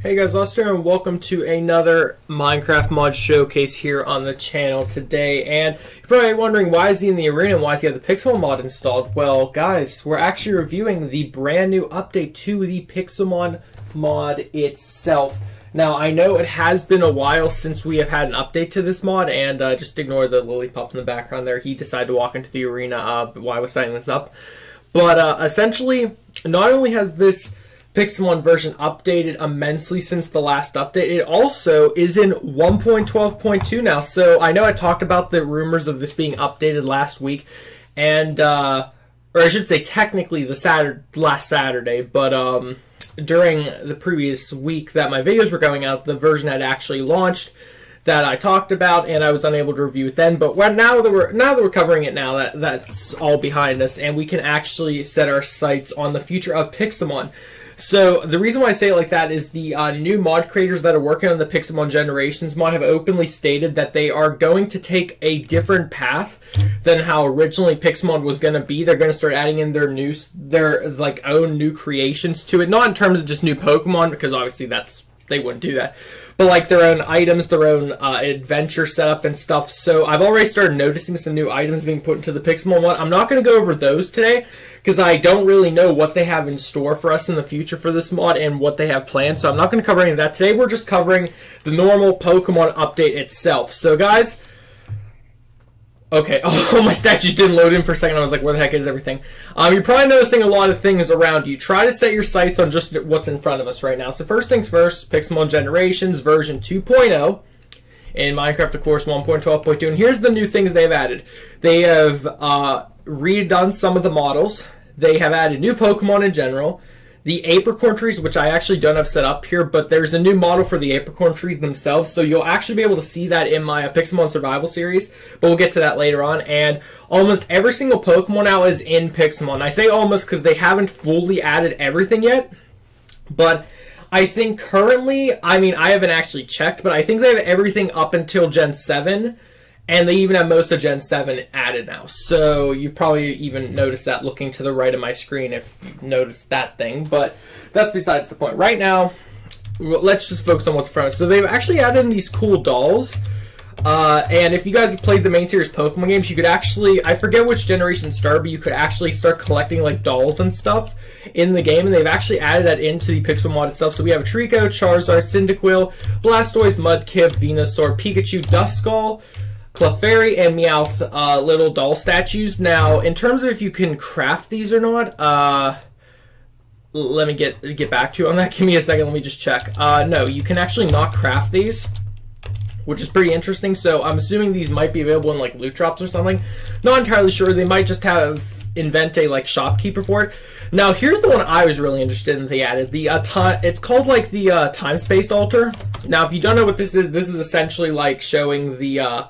Hey guys, Lester, and welcome to another Minecraft mod showcase here on the channel today. And you're probably wondering, why is he in the arena and why does he have the Pixelmon mod installed? Well, guys, we're actually reviewing the brand new update to the Pixelmon mod itself. Now, I know it has been a while since we have had an update to this mod, and just ignore the lily pop in the background there. He decided to walk into the arena while I was setting this up. But essentially, not only has this Pixelmon version updated immensely since the last update, it also is in 1.12.2 now. So I know I talked about the rumors of this being updated last week, and or I should say technically the last Saturday, but during the previous week that my videos were going out, the version had actually launched that I talked about, and I was unable to review it then. But now that we're covering it now, that's all behind us, and we can actually set our sights on the future of Pixelmon. So the reason why I say it like that is the new mod creators that are working on the Pixelmon Generations mod have openly stated that they are going to take a different path than how originally Pixelmon was going to be. They're going to start adding in their own new creations to it, not in terms of just new Pokemon, because obviously they wouldn't do that, but like their own items, their own adventure setup and stuff. So I've already started noticing some new items being put into the Pixelmon mod. I'm not going to go over those today because I don't really know what they have in store for us in the future for this mod and what they have planned. So I'm not going to cover any of that today. We're just covering the normal Pokemon update itself. So guys, okay, oh, my statues didn't load in for a second. I was like, where the heck is everything? You're probably noticing a lot of things around you. Try to set your sights on just what's in front of us right now. So first things first, Pixelmon Generations version 2.0. In Minecraft, of course, 1.12.2. And here's the new things they've added. They have redone some of the models. They have added new Pokemon in general. The apricorn trees, which I actually don't have set up here, but there's a new model for the apricorn trees themselves, so you'll actually be able to see that in my Pixelmon Survival series, but we'll get to that later on. And almost every single Pokemon now is in Pixelmon. I say almost because they haven't fully added everything yet, but I think currently, I mean, I haven't actually checked, but I think they have everything up until Gen 7, and they even have most of Gen 7 added now. So you probably even noticed that looking to the right of my screen if you noticed that thing. But that's besides the point. Right now, let's just focus on what's in front of us. So they've actually added in these cool dolls. And if you guys have played the main series Pokemon games, you could actually, I forget which generation started, but you could actually start collecting like dolls and stuff in the game. And they've actually added that into the Pixel mod itself. So we have Trico, Charizard, Cyndaquil, Blastoise, Mudkip, Venusaur, Pikachu, Duskull, Clefairy, and Meowth little doll statues. Now, in terms of if you can craft these or not, let me get back to you on that. Give me a second. Let me just check. No, you can actually not craft these, which is pretty interesting. So I'm assuming these might be available in like loot drops or something. Not entirely sure. They might just invent a like shopkeeper for it. Now, here's the one I was really interested in. They added the it's called like the time-spaced altar. Now, if you don't know what this is essentially like showing the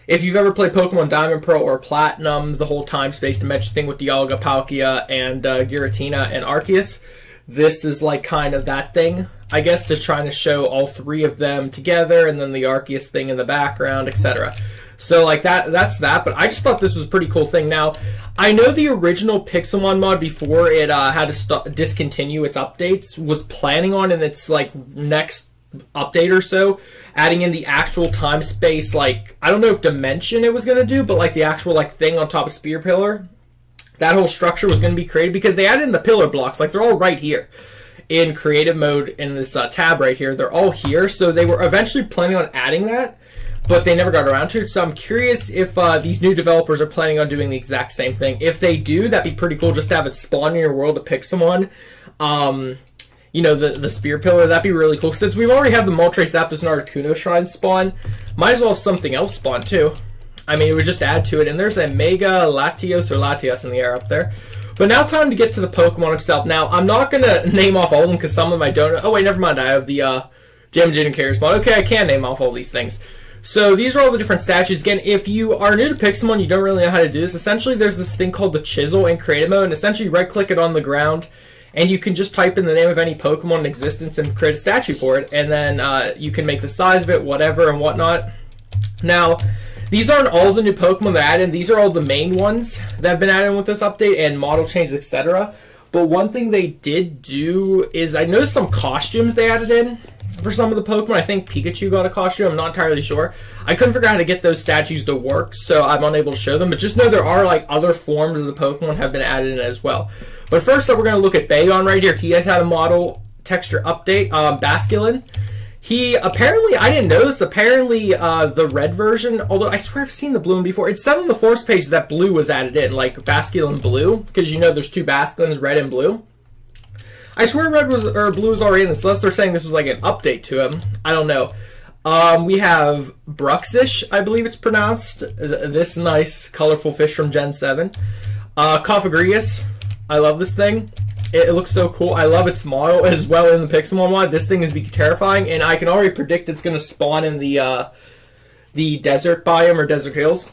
if you've ever played Pokemon Diamond, Pearl, or Platinum, the whole time-space dimension thing with Dialga, Palkia, and Giratina, and Arceus, this is like kind of that thing, I guess, just trying to show all three of them together, and then the Arceus thing in the background, etc. So like that's that, but I just thought this was a pretty cool thing. Now, I know the original Pixelmon mod, before it had to discontinue its updates, was planning on in its like next update or so adding in the actual time space, like I don't know if dimension it was going to do, but like the actual like thing on top of Spear Pillar, that whole structure was going to be created, because they added in the pillar blocks, like they're all right here in creative mode in this tab right here. They're all here, so they were eventually planning on adding that, but they never got around to it. So I'm curious if these new developers are planning on doing the exact same thing. If they do, that'd be pretty cool, just to have it spawn in your world of Pixelmon. You know, the Spear Pillar, that'd be really cool. Since we've already had the Moltres, Zapdos, and Articuno Shrine spawn, might as well have something else spawn too. I mean, it would just add to it. And there's a Mega Latios or Latias in the air up there. But now time to get to the Pokemon itself. Now, I'm not going to name off all of them because some of them I don't know. Oh, wait, never mind. I have the Jam Carriers mod. Okay, I can name off all these things. So these are all the different statues. Again, if you are new to Pixelmon, you don't really know how to do this. Essentially, there's this thing called the Chisel in creative mode. And essentially, right-click it on the ground, and you can just type in the name of any Pokemon in existence and create a statue for it. And then you can make the size of it, whatever, and whatnot. Now, these aren't all the new Pokemon that are added. These are all the main ones that have been added with this update and model changes, etc. But one thing they did do is I noticed some costumes they added in for some of the Pokemon. I think Pikachu got a costume. I'm not entirely sure. I couldn't figure out how to get those statues to work, so I'm unable to show them. But just know there are like other forms of the Pokemon have been added in as well. But first up, we're going to look at Bayon right here. He has had a model texture update. Basculin. He apparently, I didn't know this, apparently the red version, although I swear I've seen the blue one before. It said on the force page that blue was added in, like Basculin blue, because you know there's two Basculins, red and blue. I swear red was, or blue was already in this, unless they're saying this was like an update to him. I don't know. We have Bruxish, I believe it's pronounced. This nice, colorful fish from Gen 7. Cofagrigus. I love this thing. It looks so cool. I love its model as well in the Pixelmon mod. This thing is terrifying, and I can already predict it's going to spawn in the desert biome or desert hills.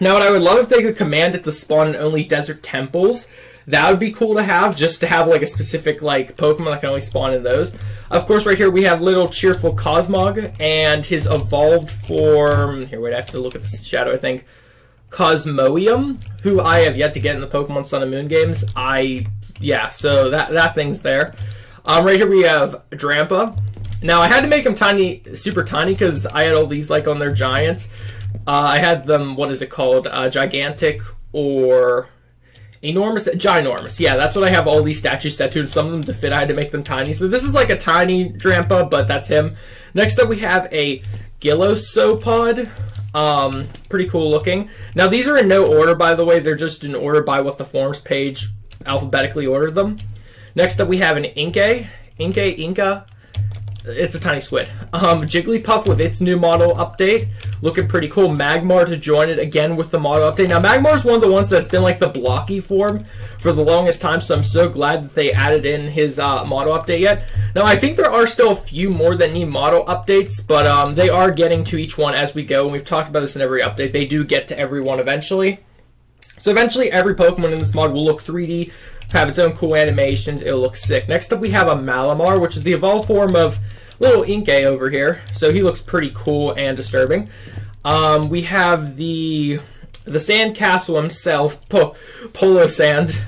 Now, what I would love if they could command it to spawn in only desert temples. That would be cool to have, just to have like a specific like Pokemon that can only spawn in those. Of course, right here we have little cheerful Cosmog and his evolved form. Here, wait, I have to look at the shadow, I think. Cosmoium, who I have yet to get in the Pokemon Sun and Moon games. Yeah, so that thing's there. Right here we have Drampa. Now, I had to make them tiny, super tiny, because I had all these like on their giant. I had them, what is it called? Gigantic or enormous? Ginormous. Yeah, that's what I have all these statues set to, and some of them to fit, I had to make them tiny. So this is like a tiny Drampa, but that's him. Next up, we have a Gilosopod. Pretty cool looking. Now, these are in no order, by the way. They're just in order by what the forms page alphabetically ordered them. Next up, we have an Inca. It's a tiny squid. Jigglypuff with its new model update. Looking pretty cool. Magmar to join it again with the model update. Now, Magmar is one of the ones that's been like the blocky form for the longest time, so I'm so glad that they added in his model update yet. Now, I think there are still a few more that need model updates, but they are getting to each one as we go, and we've talked about this in every update. They do get to every one eventually. So eventually, every Pokemon in this mod will look 3D, have its own cool animations. It'll look sick. Next up, we have a Malamar, which is the evolved form of little Inkay over here. So he looks pretty cool and disturbing. We have the Sandcastle himself, Palo Sand,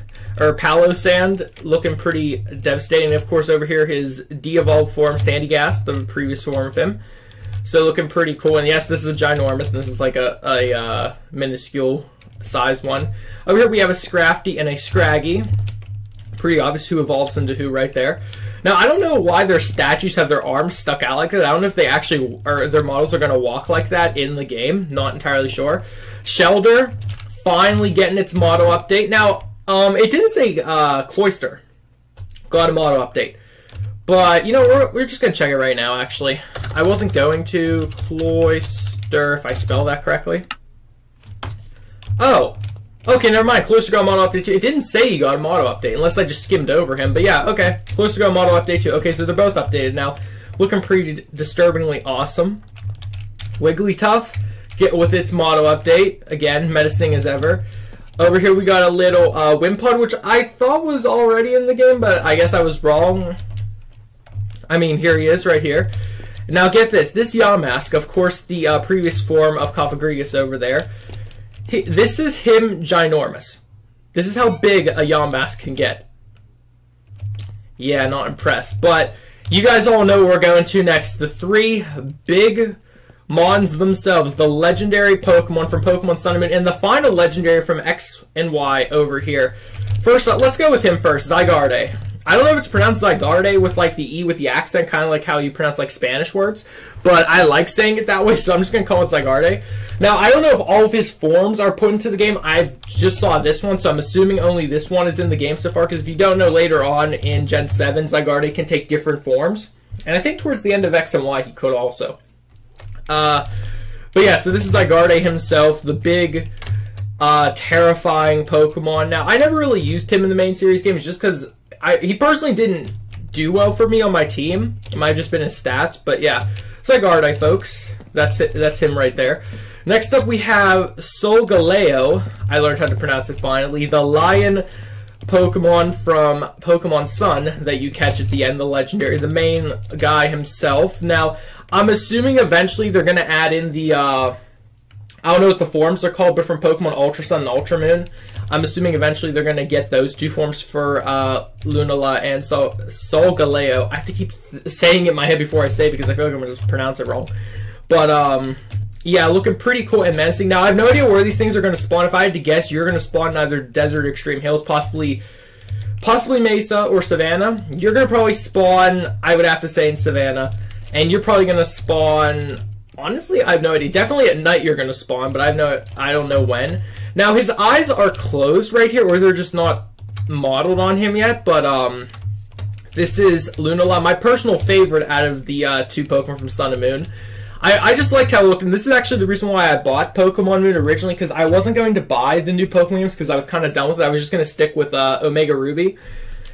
looking pretty devastating. And of course, over here, his de-evolved form, Sandygast, the previous form of him. So looking pretty cool. And yes, this is a ginormous, and this is like a minuscule size one. Over here we have a Scrafty and a Scraggy. Pretty obvious who evolves into who right there. Now, I don't know why their statues have their arms stuck out like that. I don't know if they actually, or their models are going to walk like that in the game. Not entirely sure. Sheldor, finally getting its model update. Now, it didn't say Cloyster got a model update. But, you know, we're just going to check it right now, actually. I wasn't going to Cloyster, if I spell that correctly. Oh, okay, never mind. Cloyster got a model update too. It didn't say he got a model update, unless I just skimmed over him. But yeah, okay. Cloyster got a model update too. Okay, so they're both updated now. Looking pretty disturbingly awesome. Wigglytuff, get with its model update. Again, menacing as ever. Over here we got a little Wimpod, which I thought was already in the game, but I guess I was wrong. I mean, here he is right here. Now get this. This Yah Mask, of course, the previous form of Cofagrigus over there. This is him ginormous. This is how big a Yah Mask can get. Yeah, not impressed. But you guys all know where we're going to next. The three big Mons themselves. The legendary Pokemon from Pokemon Sun and Moon. And the final legendary from X and Y over here. First up, let's go with him first. Zygarde. I don't know if it's pronounced Zygarde with like the E with the accent, kind of like how you pronounce like Spanish words, but I like saying it that way, so I'm just going to call it Zygarde. Now, I don't know if all of his forms are put into the game. I just saw this one, so I'm assuming only this one is in the game so far, because if you don't know, later on in Gen 7, Zygarde can take different forms, and I think towards the end of X and Y he could also. But yeah, so this is Zygarde himself, the big, terrifying Pokemon. Now, I never really used him in the main series games just because he personally didn't do well for me on my team. It might have just been his stats, but yeah. Zygarde, folks. That's it. That's him right there. Next up, we have Solgaleo. I learned how to pronounce it finally. The lion Pokemon from Pokemon Sun that you catch at the end, the legendary, the main guy himself. Now, I'm assuming eventually they're going to add in the I don't know what the forms are called, but from Pokemon Ultra Sun and Ultra Moon. I'm assuming eventually they're going to get those 2 forms for Lunala and Solgaleo. I have to keep saying it in my head before I say it because I feel like I'm going to just pronounce it wrong. But, yeah, looking pretty cool and menacing. Now, I have no idea where these things are going to spawn. If I had to guess, you're going to spawn in either Desert or Extreme Hills, possibly Mesa or Savannah. You're going to probably spawn, I would have to say, in Savannah. And you're probably going to spawn... Honestly, I have no idea. Definitely at night you're going to spawn, but I don't know when. Now, his eyes are closed right here, or they're just not modeled on him yet, but this is Lunala, my personal favorite out of the 2 Pokemon from Sun and Moon. I just liked how it looked, and this is actually the reason why I bought Pokemon Moon originally, because I wasn't going to buy the new Pokemon games because I was kind of done with it. I was just going to stick with Omega Ruby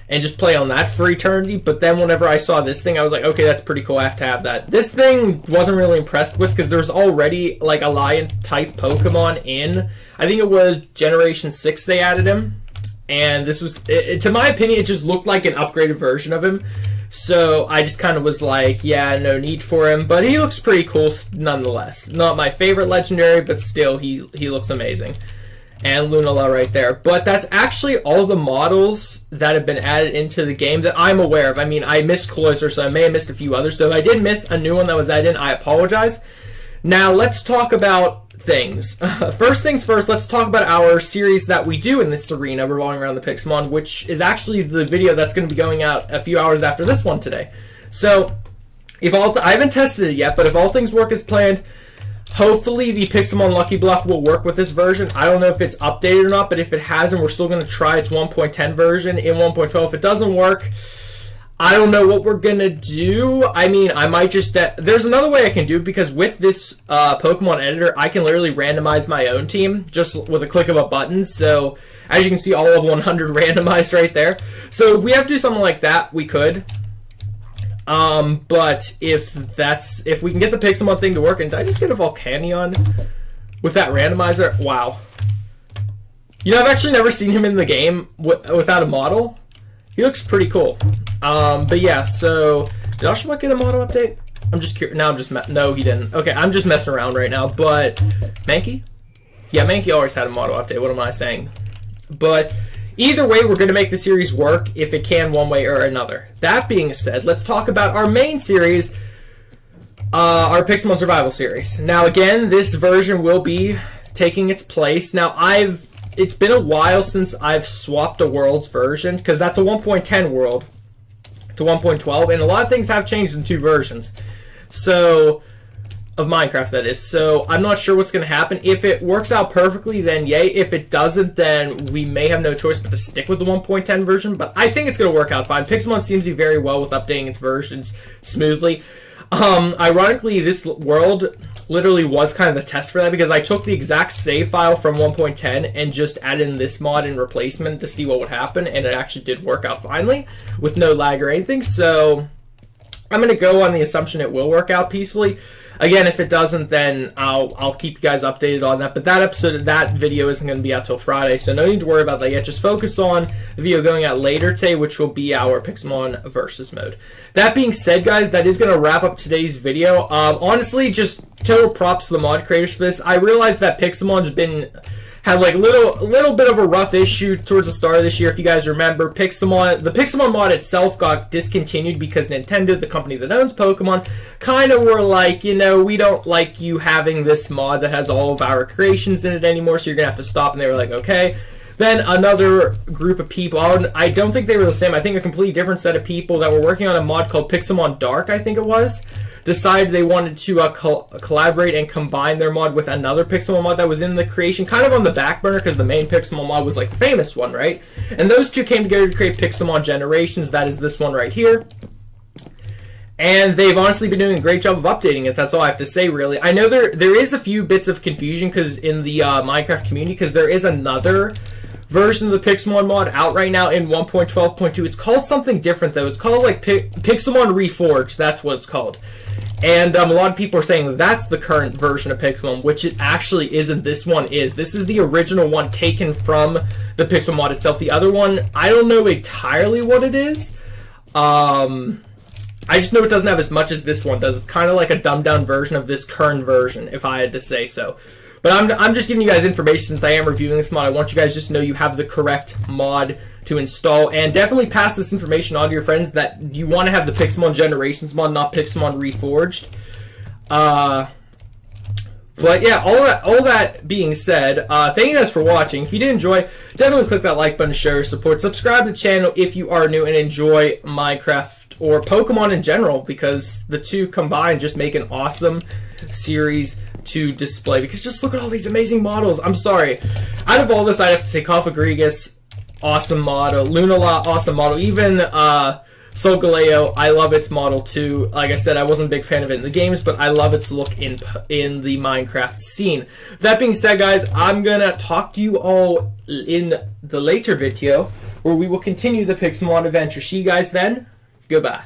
and just play on that for eternity. But then whenever I saw this thing, I was like, okay, that's pretty cool. I have to have that. This thing wasn't really impressed with because there's already like a lion-type Pokemon in. I think it was Generation 6 they added him. And this was, to my opinion, it just looked like an upgraded version of him. So I just kind of was like, yeah, no need for him. But he looks pretty cool nonetheless. Not my favorite legendary, but still, he looks amazing. And Lunala right there. But that's actually all the models that have been added into the game that I'm aware of. I mean, I missed Cloyster, so I may have missed a few others. So if I did miss a new one that was added in, I apologize. Now, let's talk about things. First things first, let's talk about our series that we do in this arena revolving around the Pixelmon, which is actually the video that's going to be going out a few hours after this one today. So, I haven't tested it yet, but if all things work as planned, hopefully the Pixelmon Lucky Block will work with this version. I don't know if it's updated or not, but if it hasn't, we're still going to try its 1.10 version in 1.12. If it doesn't work, I don't know what we're going to do. I mean, I might just... there's another way I can do it, because with this Pokemon editor, I can literally randomize my own team just with a click of a button. So, as you can see, all of 100 randomized right there. So, if we have to do something like that, we could. But if we can get the Pixelmon thing to work, and did I just get a Volcanion with that randomizer? Wow. You know, I've actually never seen him in the game without a model. He looks pretty cool. But yeah, so did Oshawott get a model update? I'm just curious. No, no, he didn't. Okay, I'm just messing around right now. But Mankey? Yeah, Mankey always had a model update. What am I saying? But either way, we're going to make the series work if it can one way or another. That being said, let's talk about our main series, our Pixelmon Survival series. Now, again, this version will be taking its place. Now, it's been a while since I've swapped a world's version, because that's a 1.10 world to 1.12, and a lot of things have changed in 2 versions. So, of Minecraft, that is. So, I'm not sure what's going to happen. If it works out perfectly, then yay. If it doesn't, then we may have no choice but to stick with the 1.10 version, but I think it's going to work out fine. Pixelmon seems to be very well with updating its versions smoothly. Ironically, this world literally was kind of the test for that, because I took the exact save file from 1.10 and just added in this mod in replacement to see what would happen, and it actually did work out finally with no lag or anything. So I'm going to go on the assumption it will work out peacefully. Again, if it doesn't, then I'll keep you guys updated on that. But that video isn't going to be out till Friday, so no need to worry about that yet. Just focus on the video going out later today, which will be our Pixelmon versus mode. That being said, guys, that is going to wrap up today's video. Honestly, just total props to the mod creators for this. I realize that Pixelmon's had like little bit of a rough issue towards the start of this year. If you guys remember, the Pixelmon mod itself got discontinued because Nintendo, the company that owns Pokemon, kind of were like, you know, we don't like you having this mod that has all of our creations in it anymore, so you're gonna have to stop. And they were like, okay. Then another group of people, I don't think they were the same, I think a completely different set of people that were working on a mod called Pixelmon Dark, I think it was, decided they wanted to collaborate and combine their mod with another Pixelmon mod that was in the creation, kind of on the back burner, because the main Pixelmon mod was like the famous one, right? And those two came together to create Pixelmon Generations. That is this one right here. And they've honestly been doing a great job of updating it. That's all I have to say, really. I know there is a few bits of confusion because in the Minecraft community, because there is another version of the Pixelmon mod out right now in 1.12.2. It's called something different, though. It's called like Pixelmon Reforged. That's what it's called. And a lot of people are saying that's the current version of Pixelmon, which it actually isn't. This one is. This is the original one taken from the Pixelmon mod itself. The other one, I don't know entirely what it is. I just know it doesn't have as much as this one does. It's kind of like a dumbed down version of this current version, if I had to say so. But I'm just giving you guys information since I am reviewing this mod. I want you guys just to know you have the correct mod to install, and definitely pass this information on to your friends that you want to have the Pixelmon Generations mod, not Pixelmon Reforged. But yeah, all that being said, thank you guys for watching. If you did enjoy, definitely click that like button to show your support. Subscribe to the channel if you are new and enjoy Minecraft or Pokemon in general, because the two combined just make an awesome series to display. Because just look at all these amazing models. I'm sorry, out of all this, I'd have to say Coffagrigus, awesome model. Lunala, awesome model. Even Solgaleo, I love its model too. Like I said, I wasn't a big fan of it in the games, but I love its look in the Minecraft scene. That being said, guys, I'm gonna talk to you all in the later video where we will continue the Pixelmon adventure. See you guys then. Goodbye.